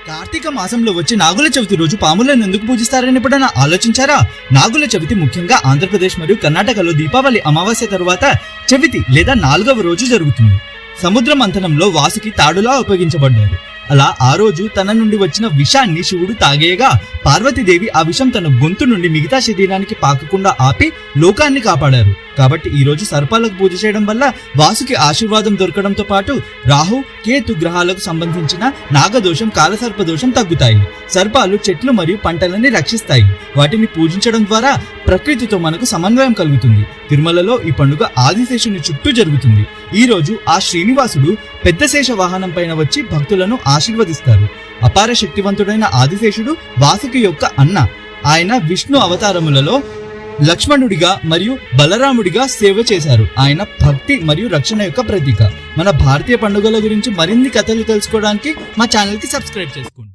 కార్తీక మాసంలో వచ్చే నాగుల చవితి రోజు పాములను ఎందుకు పూజిస్తారని ఎప్పుడైనా ఆలోచించారా? నాగుల చవితి ముఖ్యంగా ఆంధ్రప్రదేశ్ మరియు కర్ణాటకలో దీపావళి అమావాస్య తరువాత చవితి లేదా 4వ రోజు జరుగుతుంది. సముద్ర మంథనంలో వాసుకి తాడులా ఉపయోగించబడ్డారు. అలా ఆ రోజు తన నుండి వచ్చిన విషాన్ని శివుడు తాగేయగా పార్వతీదేవి ఆ విషం తన గొంతు నుండి మిగతా శరీరానికి పాకకుండా ఆపి లోకాన్ని కాపాడారు. కాబట్టి ఈ రోజు సర్పాలకు పూజ చేయడం వల్ల వాసుకి ఆశీర్వాదం దొరకడంతో పాటు రాహు కేతు గ్రహాలకు సంబంధించిన నాగదోషం కాలసర్పదోషం తగ్గుతాయి. సర్పాలు చెట్లు మరియు పంటలని రక్షిస్తాయి. వాటిని పూజించడం ద్వారా ప్రకృతితో మనకు సమన్వయం కలుగుతుంది. తిరుమలలో ఈ పండుగ ఆదిశేషుని చుట్టూ జరుగుతుంది. ఈ రోజు ఆ శ్రీనివాసుడు పెద్ద శేష వాహనం పైన వచ్చి భక్తులను ఆశీర్వదిస్తారు. అపార శక్తివంతుడైన ఆదిశేషుడు వాసుకి యొక్క అన్న. ఆయన విష్ణు అవతారములలో లక్ష్మణుడిగా మరియు బలరాముడిగా సేవ చేశారు. ఆయన భక్తి మరియు రక్షణ యొక్క ప్రతీక. మన భారతీయ పండుగల గురించి మరిన్ని కథలు తెలుసుకోవడానికి మా ఛానల్ కి సబ్స్క్రైబ్ చేసుకోండి.